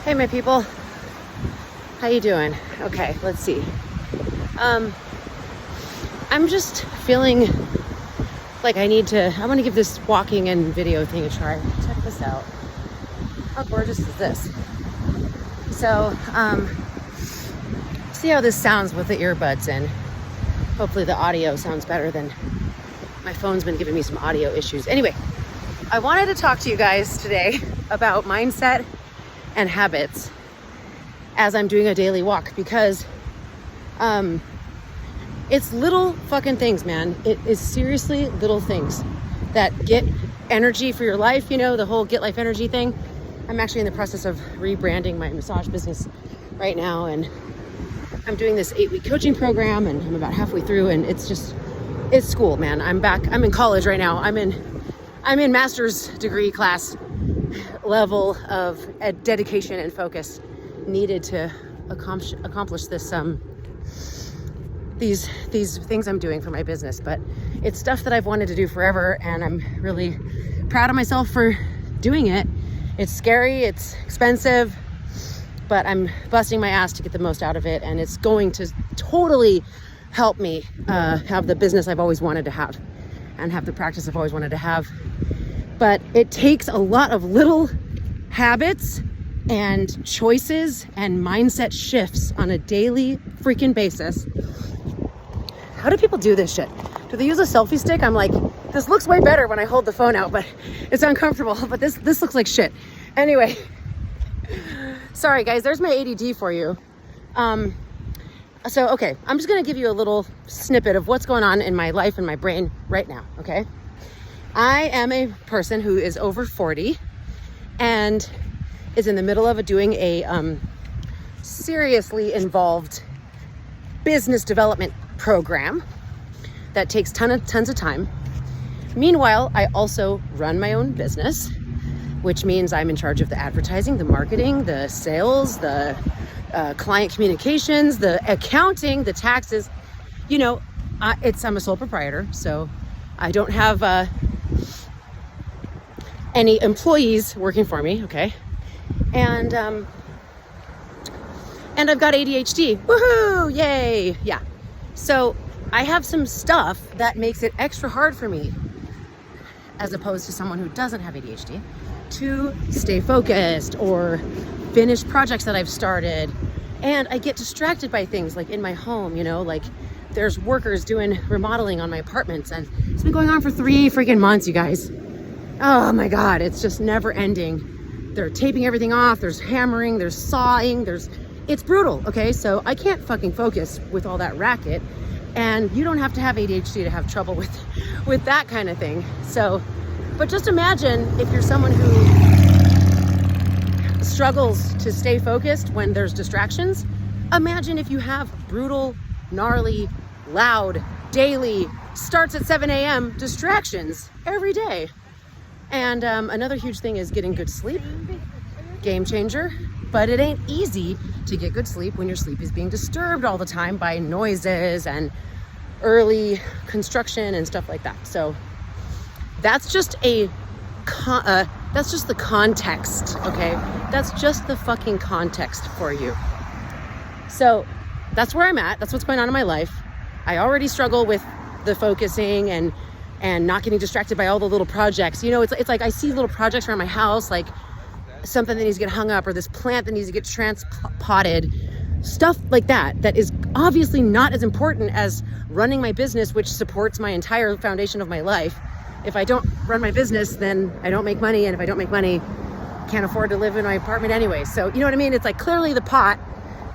Hey, my people. How you doing? Okay, let's see. I'm just feeling like I want to give this walking and video thing a try. Check this out. How gorgeous is this? So, see how this sounds with the earbuds in. Hopefully the audio sounds better than my phone's been giving me some audio issues. Anyway, I wanted to talk to you guys today about mindset and habits as I'm doing a daily walk, because it's little fucking things, man. It is seriously little things that get energy for your life, you know, the whole get life energy thing. I'm actually in the process of rebranding my massage business right now, and I'm doing this 8-week coaching program, and I'm about halfway through, and it's school, man. I'm in college right now. I'm in master's degree class level of dedication and focus needed to accomplish this these things I'm doing for my business. But it's stuff that I've wanted to do forever, and I'm really proud of myself for doing it. It's scary, it's expensive, but I'm busting my ass to get the most out of it, and it's going to totally help me have the business I've always wanted to have and have the practice I've always wanted to have. But it takes a lot of little habits and choices and mindset shifts on a daily freaking basis. How do people do this shit? Do they use a selfie stick? I'm like, this looks way better when I hold the phone out, but it's uncomfortable. But this looks like shit. Anyway, sorry guys, there's my ADD for you. So, okay, I'm just gonna give you a little snippet of what's going on in my life and my brain right now, okay? I am a person who is over 40 and is in the middle of doing a seriously involved business development program that takes tons of time. Meanwhile, I also run my own business, which means I'm in charge of the advertising, the marketing, the sales, the client communications, the accounting, the taxes. You know, I'm a sole proprietor, so I don't have any employees working for me, okay? And I've got ADHD. Woohoo! Yay! Yeah. So I have some stuff that makes it extra hard for me, as opposed to someone who doesn't have ADHD, to stay focused or finish projects that I've started. And I get distracted by things like in my home, you know, like there's workers doing remodeling on my apartments, and it's been going on for 3 freaking months, you guys. Oh my God, it's just never ending. They're taping everything off, there's hammering, there's sawing, it's brutal, okay? So I can't fucking focus with all that racket, and you don't have to have ADHD to have trouble with that kind of thing. So, but just imagine if you're someone who struggles to stay focused when there's distractions. Imagine if you have brutal, gnarly, loud, daily, starts at 7 a.m. distractions every day. And another huge thing is getting good sleep. Game changer. But it ain't easy to get good sleep when your sleep is being disturbed all the time by noises and early construction and stuff like that. So that's just that's just the context, okay? That's just the fucking context for you. So that's where I'm at. That's what's going on in my life. I already struggle with the focusing and not getting distracted by all the little projects. You know, it's like I see little projects around my house, like something that needs to get hung up, or this plant that needs to get transpotted, stuff like that is obviously not as important as running my business, which supports my entire foundation of my life. If I don't run my business, then I don't make money, and if I don't make money, can't afford to live in my apartment anyway. So you know what I mean? It's like clearly the plant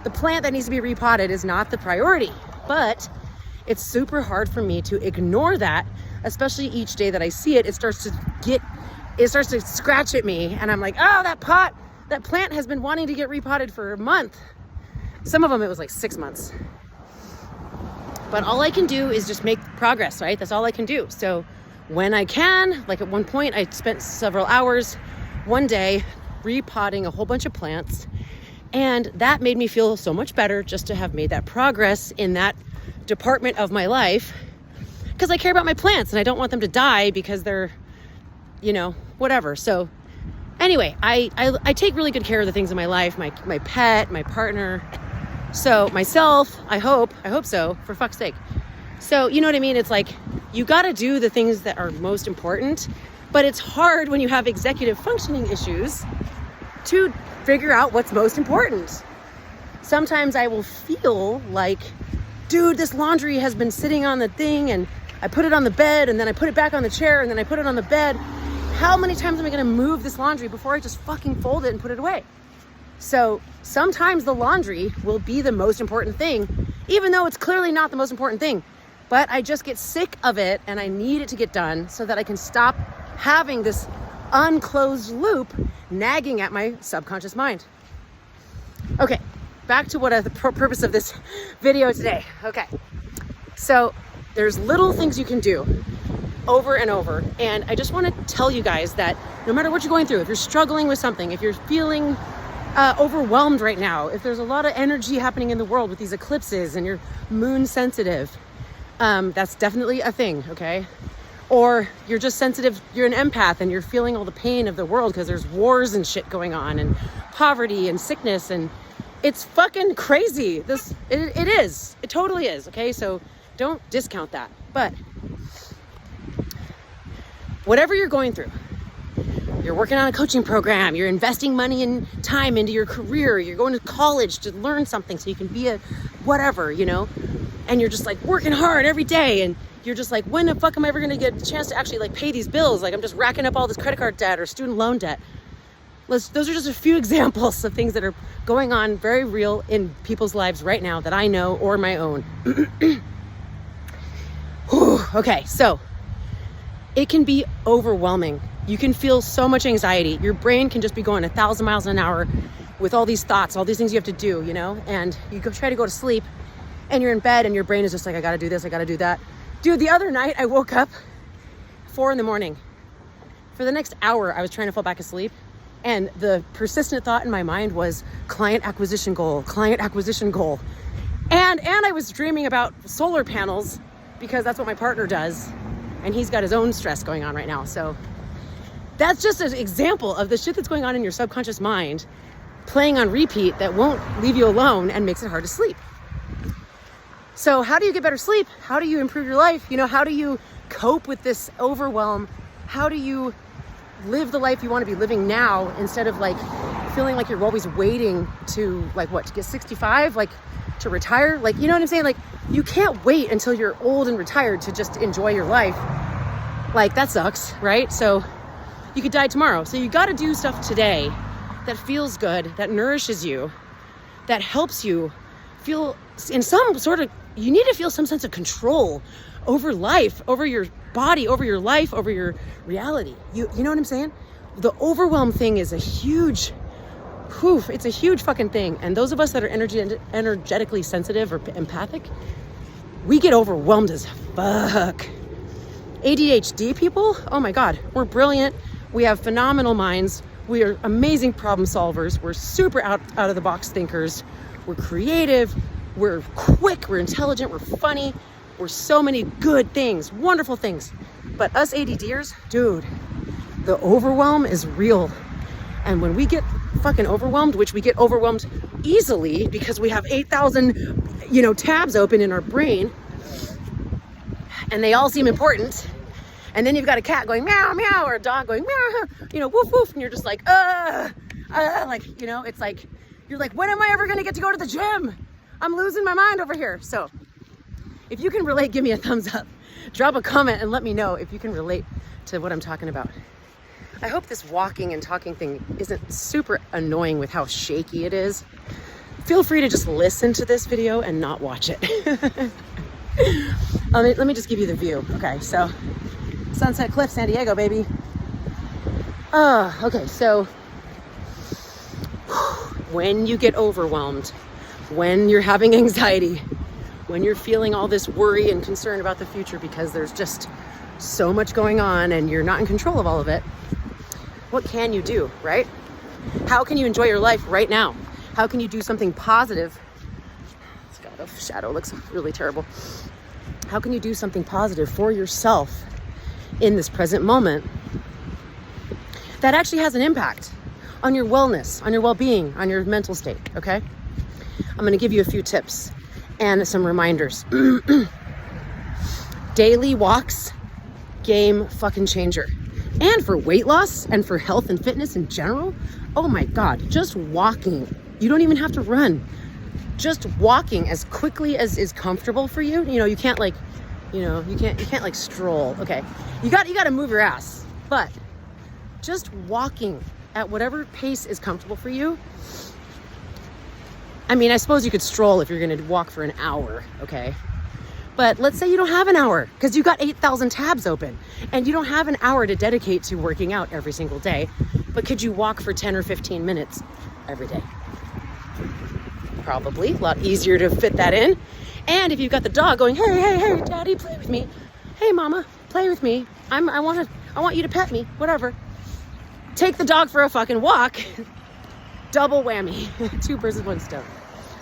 that needs to be repotted is not the priority, but it's super hard for me to ignore that, especially each day that I see it. It starts to scratch at me, and I'm like, oh, that plant has been wanting to get repotted for a month. Some of them it was like 6 months. But all I can do is just make progress, right? That's all I can do. So when I can, like at one point I spent several hours one day repotting a whole bunch of plants, and that made me feel so much better just to have made that progress in that department of my life, because I care about my plants and I don't want them to die because they're, you know, whatever. So Anyway, I take really good care of the things in my life, my pet, my partner, so myself, I hope so, for fuck's sake. So, you know what I mean? It's like, you got to do the things that are most important, but it's hard when you have executive functioning issues to figure out what's most important. Sometimes I will feel like, dude, this laundry has been sitting on the thing and I put it on the bed and then I put it back on the chair and then I put it on the bed. How many times am I going to move this laundry before I just fucking fold it and put it away? So sometimes the laundry will be the most important thing, even though it's clearly not the most important thing. But I just get sick of it and I need it to get done so that I can stop having this unclosed loop nagging at my subconscious mind. Okay, back to what the purpose of this video today. Okay, so there's little things you can do over and over. And I just want to tell you guys that no matter what you're going through, if you're struggling with something, if you're feeling overwhelmed right now, if there's a lot of energy happening in the world with these eclipses and you're moon sensitive, that's definitely a thing, okay? Or you're just sensitive, you're an empath and you're feeling all the pain of the world because there's wars and shit going on and poverty and sickness and it's fucking crazy. It is. It totally is, okay? So don't discount that. But whatever you're going through, you're working on a coaching program, you're investing money and time into your career, you're going to college to learn something so you can be a whatever, you know? And you're just like working hard every day and you're just like, when the fuck am I ever going to get a chance to actually like pay these bills? Like I'm just racking up all this credit card debt or student loan debt. Those are just a few examples of things that are going on very real in people's lives right now that I know or my own. Okay, so it can be overwhelming. You can feel so much anxiety. Your brain can just be going 1,000 miles an hour with all these thoughts, all these things you have to do, you know? And you try to go to sleep and you're in bed and your brain is just like, I gotta do this, I gotta do that. Dude, the other night I woke up 4 a.m. For the next hour, I was trying to fall back asleep. And the persistent thought in my mind was client acquisition goal. And I was dreaming about solar panels because that's what my partner does. And he's got his own stress going on right now. So that's just an example of the shit that's going on in your subconscious mind, playing on repeat that won't leave you alone and makes it hard to sleep. So how do you get better sleep? How do you improve your life? You know, how do you cope with this overwhelm? How do you live the life you want to be living now instead of like feeling like you're always waiting to like what, to get 65, like to retire? Like, you know what I'm saying? Like you can't wait until you're old and retired to just enjoy your life. Like that sucks, right? So you could die tomorrow. So you got to do stuff today that feels good, that nourishes you, that helps you feel in some sort of, you need to feel some sense of control over life, over your body, over your life, over your reality. You know what I'm saying? The overwhelm thing is a huge, it's a huge fucking thing. And those of us that are energetically sensitive or empathic, we get overwhelmed as fuck. ADHD people, oh my God, we're brilliant. We have phenomenal minds. We are amazing problem solvers. We're super out of the box thinkers. We're creative. We're quick. We're intelligent. We're funny. We're so many good things, wonderful things. But us ADDers, dude, the overwhelm is real. And when we get fucking overwhelmed, which we get overwhelmed easily because we have 8,000, tabs open in our brain and they all seem important. And then you've got a cat going meow, meow, or a dog going meow, woof, woof. And you're just like, it's like, you're like, when am I ever going to get to go to the gym? I'm losing my mind over here. So if you can relate, give me a thumbs up, drop a comment and let me know if you can relate to what I'm talking about. I hope this walking and talking thing isn't super annoying with how shaky it is. Feel free to just listen to this video and not watch it. Let me just give you the view. Okay, so Sunset Cliff, San Diego, baby. Okay, so when you get overwhelmed, when you're having anxiety, when you're feeling all this worry and concern about the future because there's just so much going on and you're not in control of all of it, what can you do, right? How can you enjoy your life right now? How can you do something positive? It's got a shadow, looks really terrible. How can you do something positive for yourself in this present moment that actually has an impact on your wellness, on your well-being, on your mental state, okay? I'm gonna give you a few tips and some reminders. Daily walks, game fucking changer. And for weight loss and for health and fitness in general, oh my God, just walking. You don't even have to run. Just walking as quickly as is comfortable for you. You know, you can't like, you can't like stroll. Okay, you got to move your ass, but just walking at whatever pace is comfortable for you. I mean, I suppose you could stroll if you're going to walk for an hour, okay? But let's say you don't have an hour because you got 8,000 tabs open and you don't have an hour to dedicate to working out every single day. But could you walk for 10 or 15 minutes every day? Probably. A lot easier to fit that in. And if you've got the dog going, hey, daddy, play with me. Hey, mama, play with me. I want you to pet me, whatever. Take the dog for a fucking walk. Double whammy. 2 birds with 1 stone.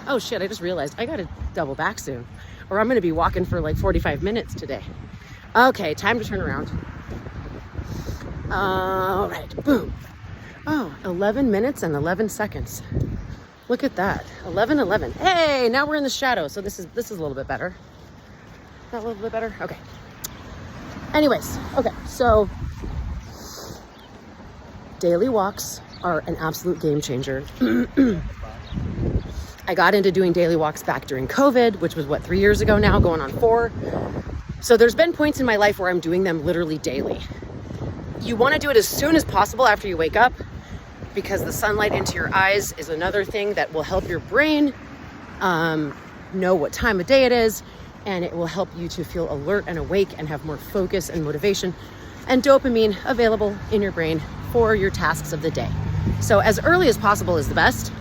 Oh shit, I just realized I gotta double back soon, or I'm gonna be walking for like 45 minutes today. Okay, time to turn around. All right, boom. Oh, 11 minutes and 11 seconds. Look at that, 11:11. Hey, now we're in the shadow, so this is a little bit better. That a little bit better? Okay. Anyways, okay, so daily walks are an absolute game changer. I got into doing daily walks back during COVID, which was 3 years ago now, going on 4. So there's been points in my life where I'm doing them literally daily. You want to do it as soon as possible after you wake up, because the sunlight into your eyes is another thing that will help your brain know what time of day it is, and it will help you to feel alert and awake and have more focus and motivation and dopamine available in your brain for your tasks of the day. So as early as possible is the best,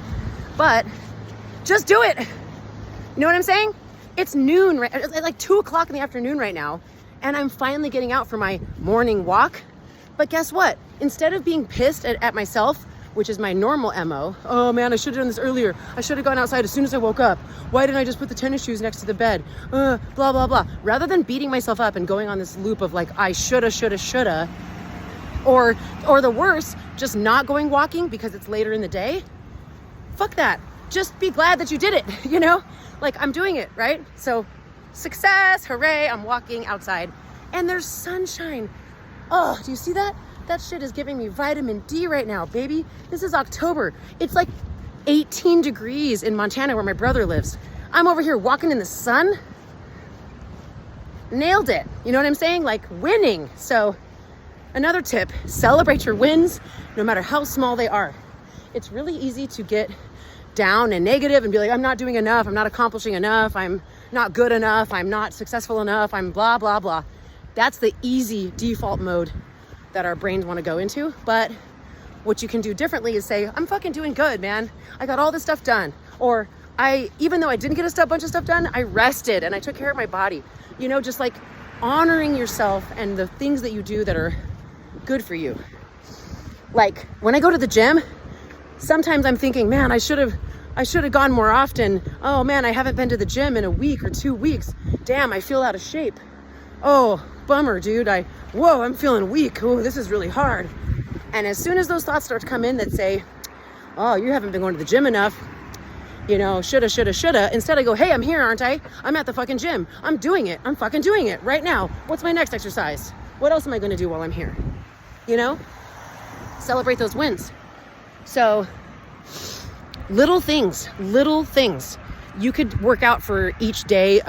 but just do it. You know what I'm saying? It's noon, right? It's like 2 o'clock in the afternoon right now, and I'm finally getting out for my morning walk. But guess what? Instead of being pissed at myself, which is my normal MO, oh man, I should have done this earlier. I should have gone outside as soon as I woke up. Why didn't I just put the tennis shoes next to the bed? Blah, blah, blah. Rather than beating myself up and going on this loop of like, I shoulda, or the worse, just not going walking because it's later in the day. Fuck that. Just be glad that you did it, you know? Like, I'm doing it, right? So, success, hooray, I'm walking outside and there's sunshine. Oh, do you see that? That shit is giving me vitamin D right now, baby. This is October. It's like 18 degrees in Montana where my brother lives. I'm over here walking in the sun. Nailed it. You know what I'm saying? Like, winning. So, another tip, celebrate your wins no matter how small they are. It's really easy to get down and negative and be like, I'm not doing enough, I'm not accomplishing enough, I'm not good enough, I'm not successful enough, I'm blah, blah, blah. That's the easy default mode that our brains want to go into. But what you can do differently is say, I'm fucking doing good, man. I got all this stuff done. Or even though I didn't get a bunch of stuff done, I rested and I took care of my body. You know, just like honoring yourself and the things that you do that are good for you. Like when I go to the gym, sometimes I'm thinking, man, I should have gone more often. Oh man, I haven't been to the gym in a week or 2 weeks. Damn, I feel out of shape. Oh, bummer, dude. I'm feeling weak. Oh, this is really hard. And as soon as those thoughts start to come in that say, oh, you haven't been going to the gym enough, you know, shoulda. Instead I go, hey, I'm here, aren't I? I'm at the fucking gym. I'm doing it. I'm fucking doing it right now. What's my next exercise? What else am I going to do while I'm here? You know? Celebrate those wins. So little things. You could work out for each day,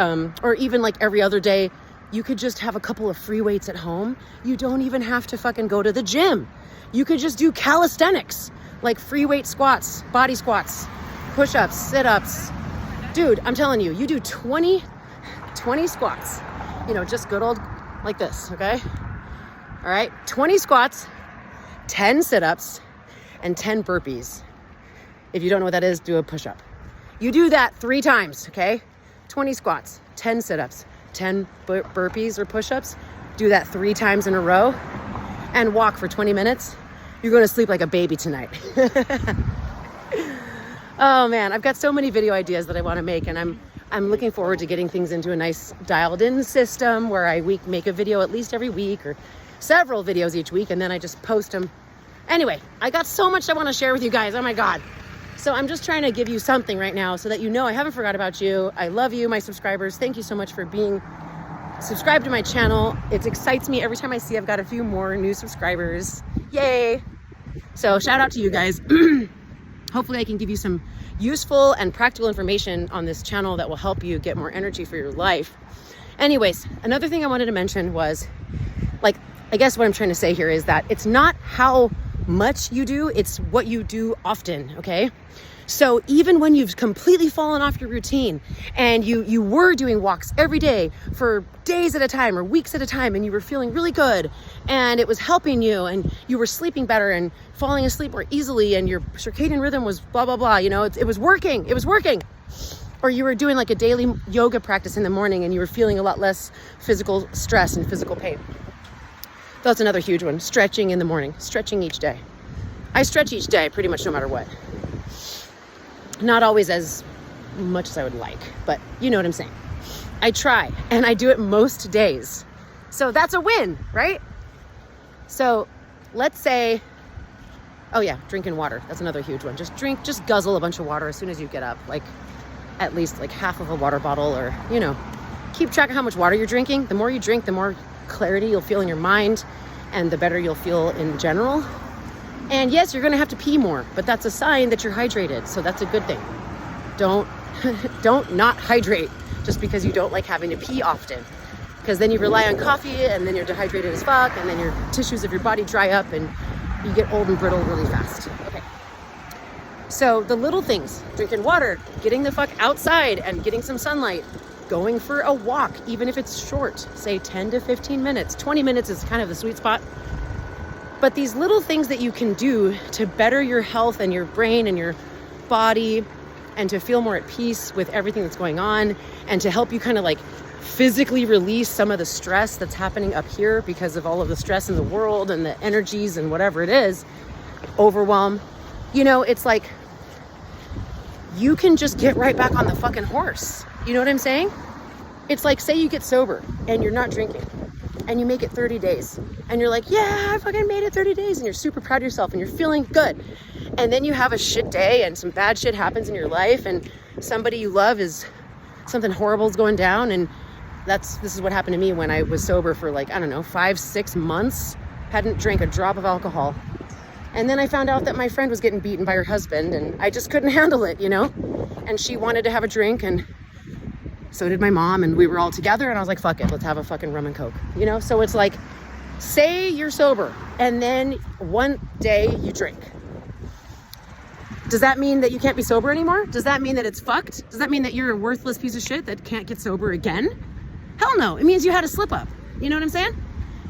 or even like every other day. You could just have a couple of free weights at home. You don't even have to fucking go to the gym. You could just do calisthenics, like free weight squats, body squats, push-ups, sit-ups. Dude, I'm telling you, you do 20 squats, you know, just good old like this, okay? All right, 20 squats, 10 sit-ups, and 10 burpees. If you don't know what that is, do a push-up. You do that 3 times, okay? 20 squats, 10 sit-ups, 10 burpees or push-ups. Do that 3 times in a row and walk for 20 minutes. You're going to sleep like a baby tonight. Oh man, I've got so many video ideas that I want to make, and I'm looking forward to getting things into a nice dialed in system where I make a video at least every week or several videos each week, and then I just post them Anyway, I got so much I want to share with you guys. Oh my God. So I'm just trying to give you something right now so that you know I haven't forgot about you. I love you, my subscribers. Thank you so much for being subscribed to my channel. It excites me every time I see I've got a few more new subscribers. Yay. So shout out to you guys. Hopefully I can give you some useful and practical information on this channel that will help you get more energy for your life. Anyways, another thing I wanted to mention was, like, I guess what I'm trying to say here is that it's not how much you do, it's what you do often, okay? So even when you've completely fallen off your routine and you were doing walks every day for days at a time or weeks at a time, and you were feeling really good and it was helping you and you were sleeping better and falling asleep more easily and your circadian rhythm was blah, blah, blah, you know, it was working. Or you were doing like a daily yoga practice in the morning and you were feeling a lot less physical stress and physical pain. That's another huge one. Stretching in the morning, stretching each day. I stretch each day pretty much no matter what. Not always as much as I would like, but you know what I'm saying. I try, and I do it most days. So that's a win, right? So let's say, oh yeah, drinking water. That's another huge one. Just guzzle a bunch of water as soon as you get up, like at least like half of a water bottle, or, you know, keep track of how much water you're drinking. The more you drink, the more clarity you'll feel in your mind and the better you'll feel in general. And yes, you're going to have to pee more, but that's a sign that you're hydrated. So that's a good thing. Don't not hydrate just because you don't like having to pee often, because then you rely on coffee and then you're dehydrated as fuck, and then your tissues of your body dry up and you get old and brittle really fast. Okay. So the little things, drinking water, getting the fuck outside and getting some sunlight, going for a walk, even if it's short, say 10 to 15 minutes, 20 minutes is kind of the sweet spot. But these little things that you can do to better your health and your brain and your body, and to feel more at peace with everything that's going on, and to help you kind of like physically release some of the stress that's happening up here because of all of the stress in the world and the energies and whatever it is, overwhelm. You know, it's like you can just get right back on the fucking horse. You know what I'm saying? It's like, say you get sober and you're not drinking and you make it 30 days and you're like, yeah, I fucking made it 30 days, and you're super proud of yourself and you're feeling good. And then you have a shit day and some bad shit happens in your life and somebody you love something horrible is going down. And this is what happened to me when I was sober for like, I don't know, 5-6 months, hadn't drank a drop of alcohol. And then I found out that my friend was getting beaten by her husband and I just couldn't handle it, you know? And she wanted to have a drink, and so did my mom, and we were all together, and I was like, fuck it, let's have a fucking rum and coke, you know? So it's like, say you're sober and then one day you drink. Does that mean that you can't be sober anymore? Does that mean that it's fucked? Does that mean that you're a worthless piece of shit that can't get sober again? Hell no. It means you had a slip up. You know what I'm saying?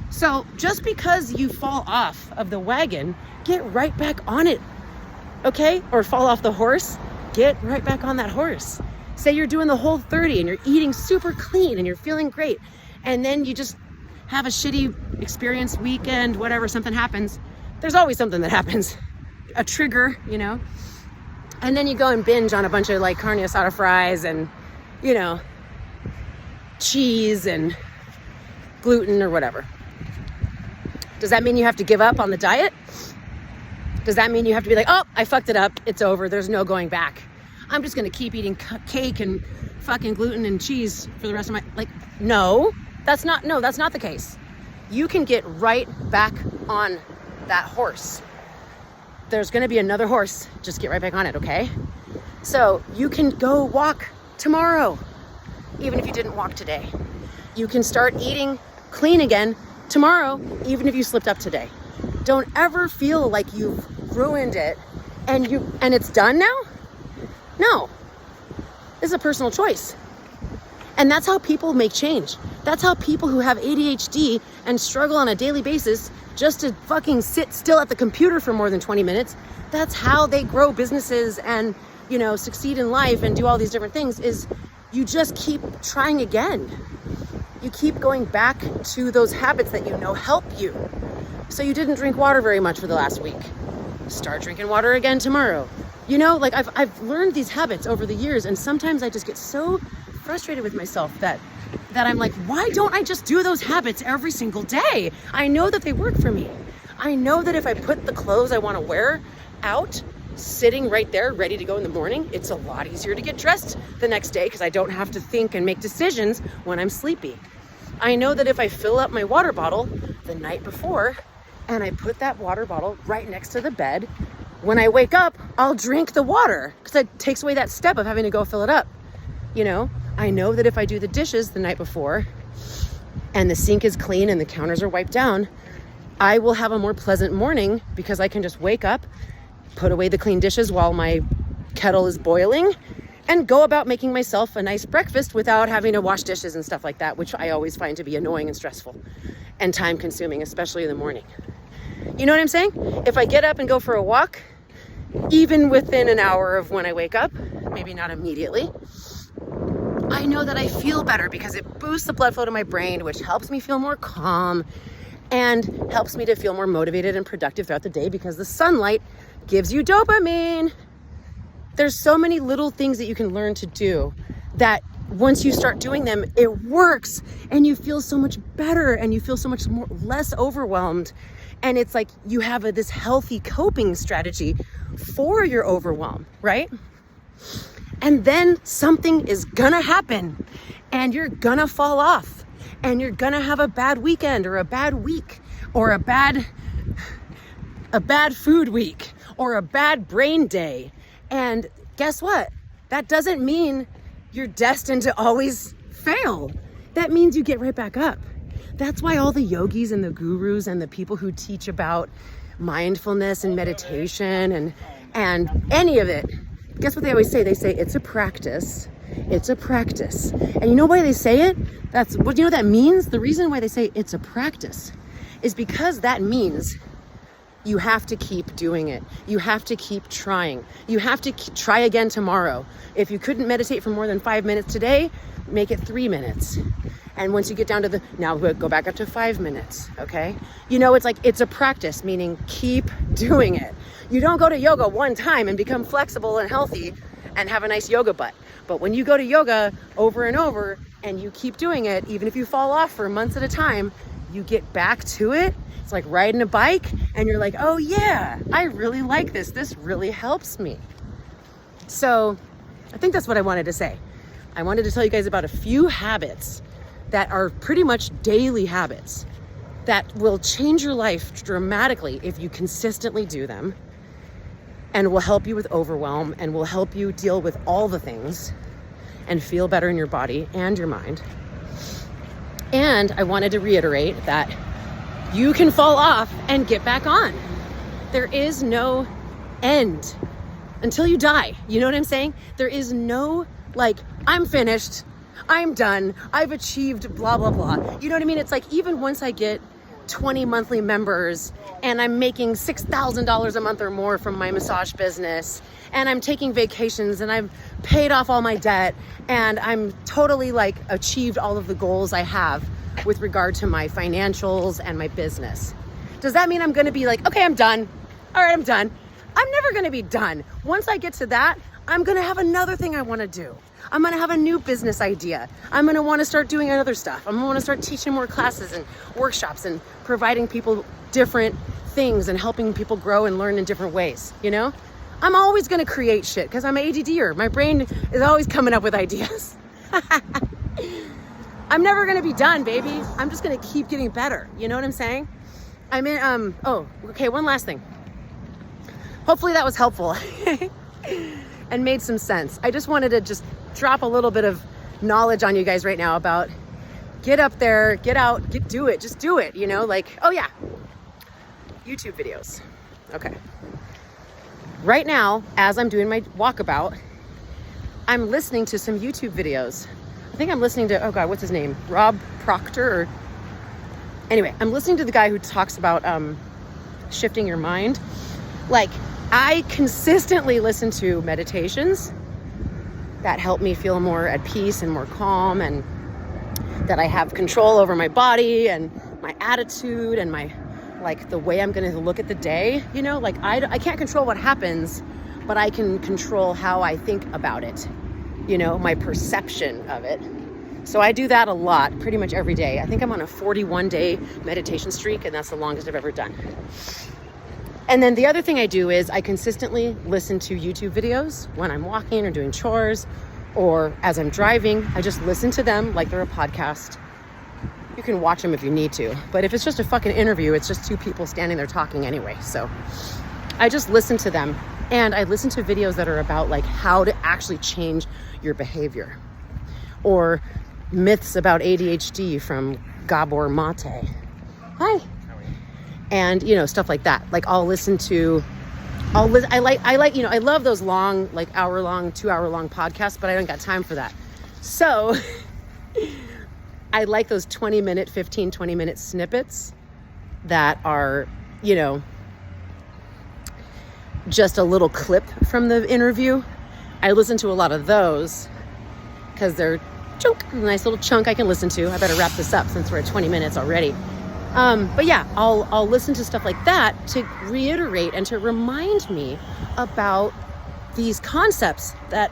So just because you fall off of the wagon, get right back on it, okay? Or fall off the horse, get right back on that horse. Say you're doing the whole 30 and you're eating super clean and you're feeling great, and then you just have a shitty experience, weekend, whatever, something happens. There's always something that happens, a trigger, you know? And then you go and binge on a bunch of like carne asada fries and, you know, cheese and gluten or whatever. Does that mean you have to give up on the diet? Does that mean you have to be like, oh, I fucked it up, it's over, there's no going back, I'm just gonna keep eating cake and fucking gluten and cheese for the rest of my, like, no, that's not the case. You can get right back on that horse. There's gonna be another horse, just get right back on it, okay? So you can go walk tomorrow, even if you didn't walk today. You can start eating clean again tomorrow, even if you slipped up today. Don't ever feel like you've ruined it and it's done now. No, this is a personal choice. And that's how people make change. That's how people who have ADHD and struggle on a daily basis just to fucking sit still at the computer for more than 20 minutes, that's how they grow businesses and, you know, succeed in life and do all these different things, is you just keep trying again. You keep going back to those habits that you know help you. So you didn't drink water very much for the last week. Start drinking water again tomorrow. You know, like I've learned these habits over the years, and sometimes I just get so frustrated with myself that I'm like, why don't I just do those habits every single day? I know that they work for me. I know that if I put the clothes I want to wear out, sitting right there, ready to go in the morning, it's a lot easier to get dressed the next day because I don't have to think and make decisions when I'm sleepy. I know that if I fill up my water bottle the night before and I put that water bottle right next to the bed, when I wake up, I'll drink the water because it takes away that step of having to go fill it up. You know, I know that if I do the dishes the night before and the sink is clean and the counters are wiped down, I will have a more pleasant morning because I can just wake up, put away the clean dishes while my kettle is boiling, and go about making myself a nice breakfast without having to wash dishes and stuff like that, which I always find to be annoying and stressful and time consuming, especially in the morning. You know what I'm saying? If I get up and go for a walk, even within an hour of when I wake up, maybe not immediately, I know that I feel better because it boosts the blood flow to my brain, which helps me feel more calm and helps me to feel more motivated and productive throughout the day because the sunlight gives you dopamine. There's so many little things that you can learn to do that once you start doing them, it works and you feel so much better and you feel so much less overwhelmed. And it's like you have this healthy coping strategy for your overwhelm, right? And then something is gonna happen and you're gonna fall off and you're gonna have a bad weekend or a bad week or a bad food week or a bad brain day. And guess what? That doesn't mean you're destined to always fail. That means you get right back up. That's why all the yogis and the gurus and the people who teach about mindfulness and meditation and any of it, guess what they always say? They say it's a practice. It's a practice. And you know why they say it? You know what that means? The reason why they say it's a practice is because that means you have to keep doing it. You have to keep trying. You have to try again tomorrow. If you couldn't meditate for more than 5 minutes today, make it 3 minutes. And once you get down to now go back up to 5 minutes, okay? You know, it's a practice, meaning keep doing it. You don't go to yoga one time and become flexible and healthy and have a nice yoga butt. But when you go to yoga over and over and you keep doing it, even if you fall off for months at a time, you get back to it. It's like riding a bike and you're like, oh yeah, I really like this. This really helps me. So I think that's what I wanted to say. I wanted to tell you guys about a few habits that are pretty much daily habits that will change your life dramatically if you consistently do them, and will help you with overwhelm and will help you deal with all the things and feel better in your body and your mind. And I wanted to reiterate that you can fall off and get back on. There is no end until you die. You know what I'm saying? There is no I'm finished, I'm done, I've achieved blah, blah, blah. You know what I mean? It's like even once I get 20 monthly members and I'm making $6,000 a month or more from my massage business and I'm taking vacations and I've paid off all my debt and I'm totally achieved all of the goals I have with regard to my financials and my business. Does that mean I'm gonna be okay, I'm done. All right, I'm done. I'm never gonna be done. Once I get to that, I'm gonna have another thing I wanna do. I'm gonna have a new business idea. I'm gonna wanna start doing other stuff. I'm gonna wanna start teaching more classes and workshops and providing people different things and helping people grow and learn in different ways, you know? I'm always gonna create shit because I'm an ADDer. My brain is always coming up with ideas. I'm never gonna be done, baby. I'm just gonna keep getting better. You know what I'm saying? Okay, one last thing. Hopefully that was helpful and made some sense. I just wanted to just drop a little bit of knowledge on you guys right now about get up there, get out, do it, just do it, you know? Oh yeah, YouTube videos. Okay. Right now, as I'm doing my walkabout, I'm listening to some YouTube videos. I think I'm listening to, oh God, what's his name? Bob Proctor. Anyway, I'm listening to the guy who talks about shifting your mind. I consistently listen to meditations that help me feel more at peace and more calm, and that I have control over my body and my attitude and my, the way I'm going to look at the day. You know, I can't control what happens, but I can control how I think about it. You know, my perception of it. So I do that a lot, pretty much every day. I think I'm on a 41-day meditation streak, and that's the longest I've ever done. And then the other thing I do is I consistently listen to YouTube videos when I'm walking or doing chores or as I'm driving. I just listen to them like they're a podcast. You can watch them if you need to, but if it's just a fucking interview, it's just two people standing there talking anyway. So I just listen to them, and I listen to videos that are about like how to actually change your behavior, or myths about ADHD from Gabor Mate. Hi. And, you know, stuff like that. Like I love those long, like hour-long, 2-hour-long podcasts, but I don't got time for that. So I like those 20-minute, 15, 20-minute snippets that are, you know, just a little clip from the interview. I listen to a lot of those because they're a nice little chunk I can listen to. I better wrap this up since we're at 20 minutes already. But yeah, I'll listen to stuff like that to reiterate and to remind me about these concepts that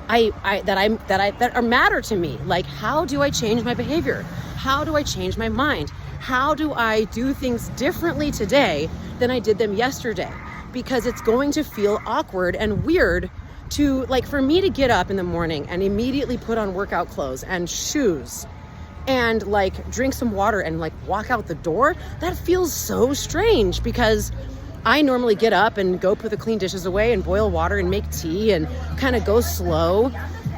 matter to me. Like, how do I change my behavior? How do I change my mind? How do I do things differently today than I did them yesterday? Because it's going to feel awkward and weird to, like, for me to get up in the morning and immediately put on workout clothes and shoes and like drink some water and like walk out the door. That feels so strange because I normally get up and go put the clean dishes away and boil water and make tea and kind of go slow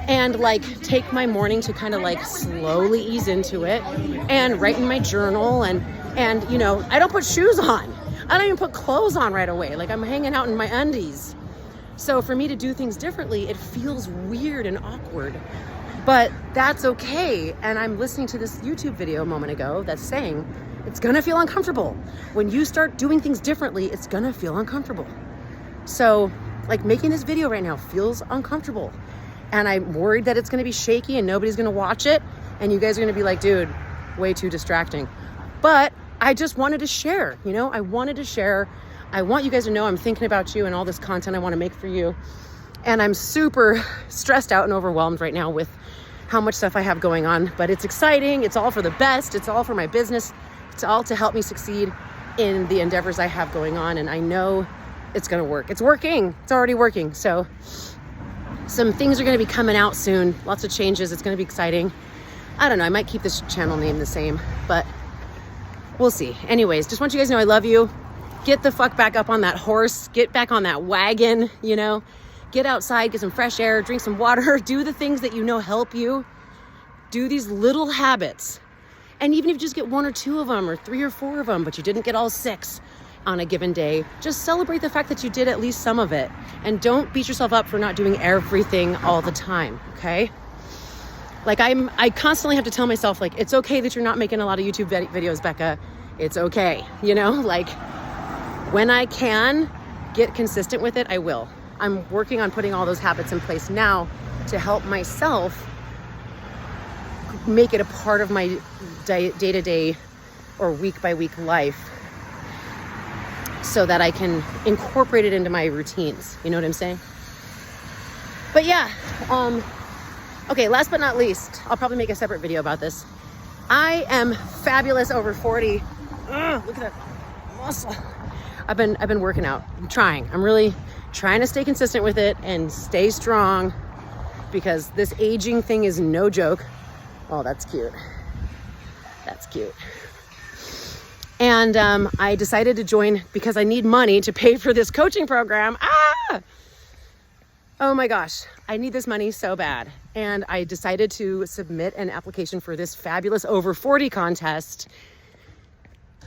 and like take my morning to kind of like slowly ease into it and write in my journal and you know, I don't put shoes on. I don't even put clothes on right away. Like I'm hanging out in my undies. So for me to do things differently, it feels weird and awkward. But that's okay. And I'm listening to this YouTube video a moment ago that's saying it's gonna feel uncomfortable. When you start doing things differently, it's gonna feel uncomfortable. So like making this video right now feels uncomfortable. And I'm worried that it's gonna be shaky and nobody's gonna watch it. And you guys are gonna be like, dude, way too distracting. But I just wanted to share, you know, I wanted to share. I want you guys to know I'm thinking about you and all this content I wanna make for you. And I'm super stressed out and overwhelmed right now with how much stuff I have going on, but it's exciting. It's all for the best. It's all for my business. It's all to help me succeed in the endeavors I have going on. And I know it's going to work. It's working. It's already working. So some things are going to be coming out soon. Lots of changes. It's going to be exciting. I don't know. I might keep this channel name the same, but we'll see. Anyways, just want you guys to know I love you. Get the fuck back up on that horse. Get back on that wagon, you know. Get outside, get some fresh air, drink some water, do the things that you know help you. Do these little habits. And even if you just get 1 or 2 of them or 3 or 4 of them, but you didn't get all 6 on a given day, just celebrate the fact that you did at least some of it. And don't beat yourself up for not doing everything all the time, okay? Like I constantly have to tell myself, like, it's okay that you're not making a lot of YouTube videos, Becca. It's okay, you know? Like, when I can get consistent with it, I will. I'm working on putting all those habits in place now to help myself make it a part of my day-to-day or week-by-week life so that I can incorporate it into my routines. You know what I'm saying? But yeah, okay, last but not least, I'll probably make a separate video about this. I am fabulous over 40. Look at that muscle. I've been working out. I'm really trying to stay consistent with it and stay strong because this aging thing is no joke. Oh, that's cute. That's cute. And I decided to join because I need money to pay for this coaching program. Oh my gosh, I need this money so bad. And I decided to submit an application for this fabulous over 40 contest.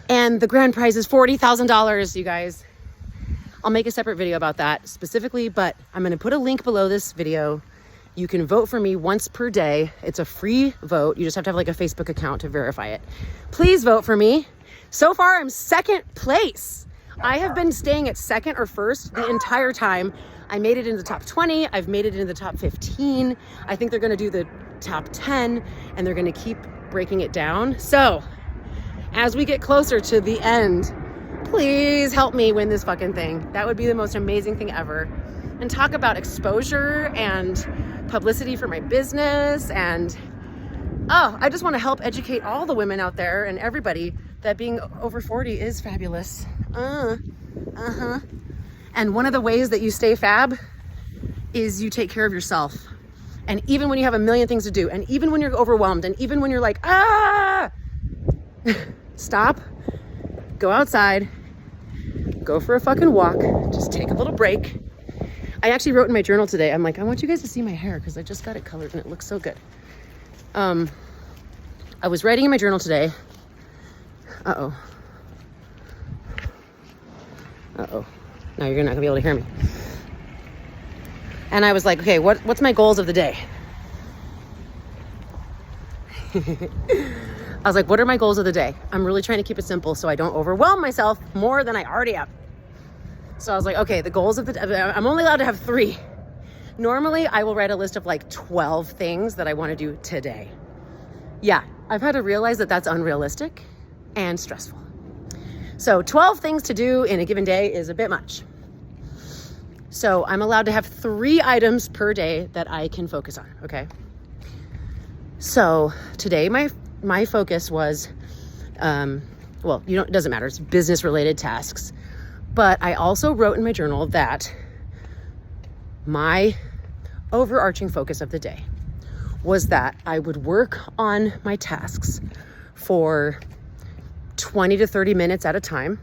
And the grand prize is $40,000, you guys. I'll make a separate video about that specifically, but I'm gonna put a link below this video. You can vote for me once per day. It's a free vote. You just have to have like a Facebook account to verify it. Please vote for me. So far, I'm 2nd place. I have been staying at 2nd or 1st the entire time. I made it into the top 20. I've made it into the top 15. I think they're gonna do the top 10 and they're gonna keep breaking it down. So as we get closer to the end, please help me win this fucking thing. That would be the most amazing thing ever. And talk about exposure and publicity for my business and Oh, I just want to help educate all the women out there and everybody that being over 40 is fabulous. And one of the ways that you stay fab is you take care of yourself. And even when you have a million things to do, and even when you're overwhelmed, and even when you're like, stop, go outside, go for a fucking walk, just take a little break. I actually wrote in my journal today, I'm like, I want you guys to see my hair because I just got it colored and it looks so good. I was writing in my journal today. Uh-oh. Now you're not gonna be able to hear me. And I was like, okay, what's my goals of the day? I was like, what are my goals of the day? I'm really trying to keep it simple so I don't overwhelm myself more than I already am. So I was like, okay, the goals of the day, I'm only allowed to have 3. Normally, I will write a list of like 12 things that I want to do today. Yeah, I've had to realize that that's unrealistic and stressful. So 12 things to do in a given day is a bit much. So I'm allowed to have 3 items per day that I can focus on, okay? So today my focus was, it doesn't matter, it's business related tasks. But I also wrote in my journal that my overarching focus of the day was that I would work on my tasks for 20 to 30 minutes at a time.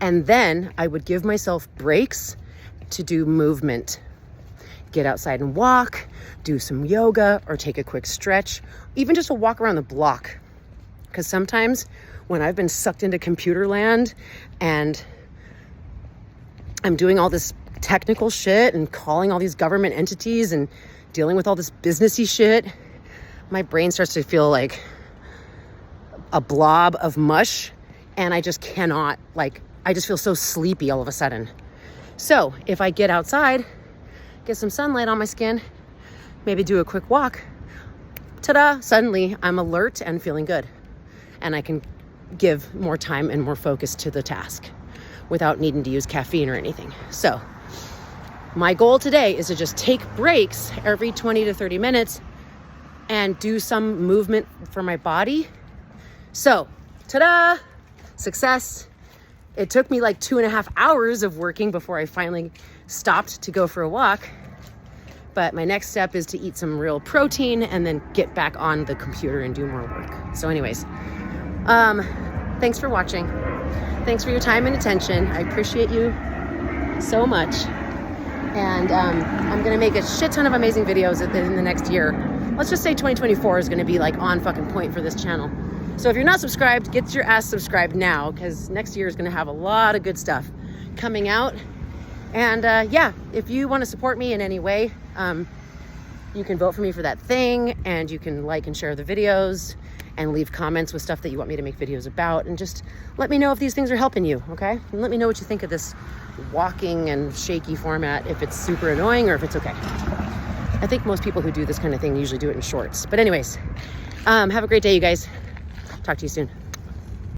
And then I would give myself breaks to do movement. Get outside and walk, do some yoga, or take a quick stretch, even just a walk around the block. Because sometimes when I've been sucked into computer land and I'm doing all this technical shit and calling all these government entities and dealing with all this businessy shit, my brain starts to feel like a blob of mush, and I just cannot, I just feel so sleepy all of a sudden. So if I get outside, get some sunlight on my skin, maybe do a quick walk, ta-da, suddenly I'm alert and feeling good. And I can give more time and more focus to the task without needing to use caffeine or anything. So my goal today is to just take breaks every 20 to 30 minutes and do some movement for my body. So, ta-da, success. It took me like 2.5 hours of working before I finally stopped to go for a walk. But my next step is to eat some real protein and then get back on the computer and do more work. So anyways, thanks for watching. Thanks for your time and attention. I appreciate you so much. And I'm gonna make a shit ton of amazing videos in the next year. Let's just say 2024 is gonna be like on fucking point for this channel. So if you're not subscribed, get your ass subscribed now, because next year is gonna have a lot of good stuff coming out. And if you wanna support me in any way, you can vote for me for that thing, and you can like and share the videos and leave comments with stuff that you want me to make videos about, and just let me know if these things are helping you, okay? And let me know what you think of this walking and shaky format, if it's super annoying or if it's okay. I think most people who do this kind of thing usually do it in shorts. But anyways, have a great day, you guys. Talk to you soon.